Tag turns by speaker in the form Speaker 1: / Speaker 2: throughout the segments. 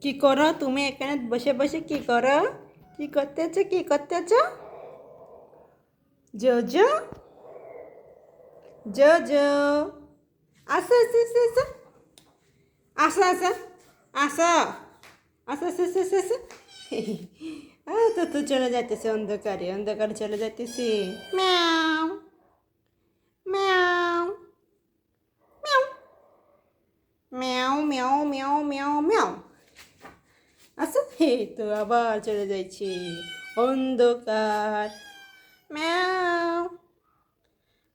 Speaker 1: কি করো তুমি এখানে বসে বসে কি করো? কি করতেছো কি করতেছো? জোজো জোজো আসো আসো আসো আসো আসো আসো আসো আসো আসো আসো আসো তো তো চলে যাইতেছে অন্ধকারে অন্ধকারে চলে যাইতেছি। ম্যাও ম্যাও ম্যাও ম্যাও ম্যাও ম্যাও ম্যাও। আচ্ছা এই তো আবার চলে যাচ্ছি অন্ধকার। ম্যাও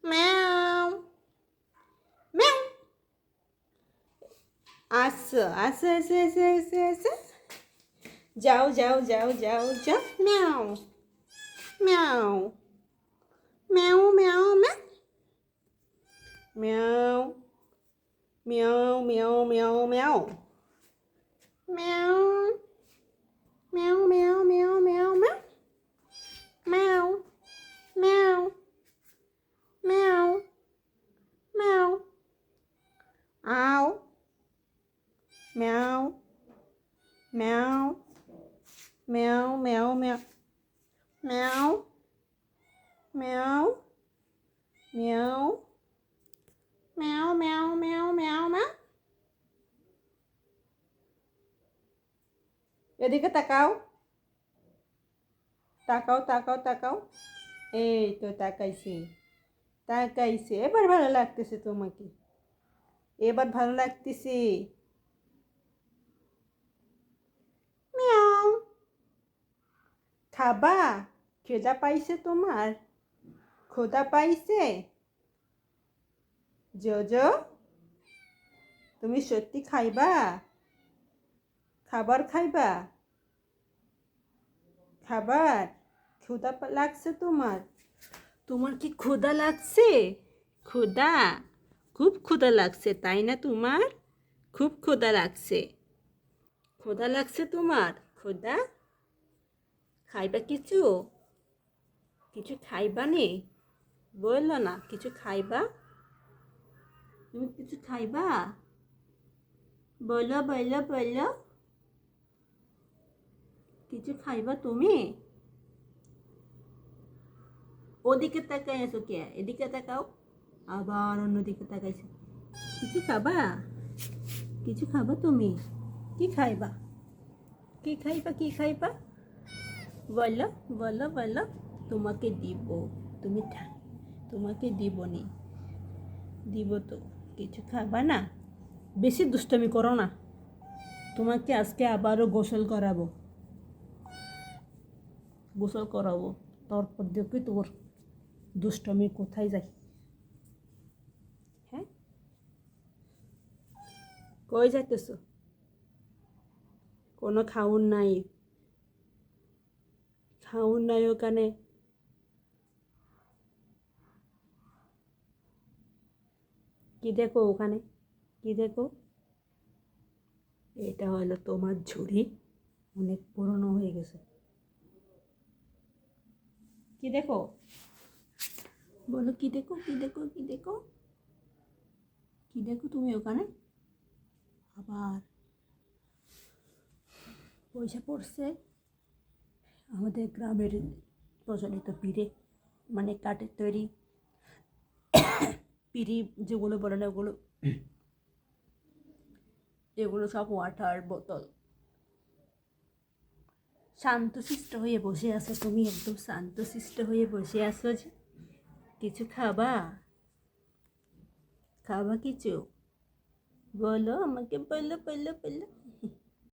Speaker 1: ম্যাও ম্যাও। আসো আসো আসো আসো আসো আসো যাও যাও যাও যাও যাও। ম্যাও ম্যাও ম্যাও ম্যাও ম্যাও ম্যাও ম্যাও ম্যাও ম্যাও ম্যাও ম্যাও ম্যাও ম্যাও ম্যাও ম্যাও ম্যাও ম্যাও ম্যাও ম্যাও আও ম্যাও ম্যাও ম্যাও ম্যাও ম্যাও ম্যাও ম্যাও ম্যাও ম্যাও ম্যাও ম্যাও ম্যাও ম্যাও। এদিকে তাকাও তাকাও তাকাও তাকাও। এই তো তাকাইছে তাকাইছে এবার ভালো লাগতেছে তোমাকে, এবার ভালো লাগতেছে। মিয়াও। খাবা? খিদা পাইছে তোমার? ক্ষুধা পাইছে? জোজো তুমি সত্যি খাইবা? খাবার খাইবা? খাবার ক্ষুধা লাগছে তোমার? তোমার কি ক্ষুধা লাগছে? ক্ষুধা খুব ক্ষুধা লাগছে তাই না তোমার? খুব ক্ষুধা লাগছে। ক্ষুধা লাগছে তোমার? ক্ষুধা খাইবা কিছু? কিছু খাইবা নে? বললো না কিছু খাইবা? তুমি কিছু খাইবা? বলো বলো বলো কিছু খাইবা তুমি? ওদিকে তাকাই আছো কে? এদিকে তাকাও। আবার অন্যদিকে তাকাইছো। কিছু খাবা? কিছু খাবা তুমি? কি খাইবা? কি খাইবা কি খাইবা? বলো বলো বলো। তোমাকে দিব। তুমি তোমাকে দিব নি। দিব তো। কিছু খাবা না? বেশি দুষ্টমি করো না। তোমাকে আজকে আবারও গোসল করাবো। গোসল করাবো তারপর দেখি তোর দুষ্টমি কোথায় যায়। হ্যাঁ কই যাইতেছো? কোনো খাউন নাই, খাউন নাই ওখানে। কি দেখো ওখানে? কি দেখো? এটা হলো তোমার ঝুড়ি, অনেক পুরনো হয়ে গেছে। কি দেখো? বলো কি দেখো কি দেখো কি দেখো? কি দেখো তুমি ওখানে? আবার পয়সা পড়ছে আমাদের গ্রামের প্রচলিত পিঁড়ে, মানে কাঠের তৈরি পিঁড়ি যেগুলো বলে না ওগুলো, এগুলো সব ওয়াটার বোতল। শান্তশিষ্ট হয়ে বসে আছো তুমি, একদম শান্তশিষ্ট হয়ে বসে আছো যে। কিছু খাবা? খাবা কিছু? বলো আমাকে, বলো বলো বলো।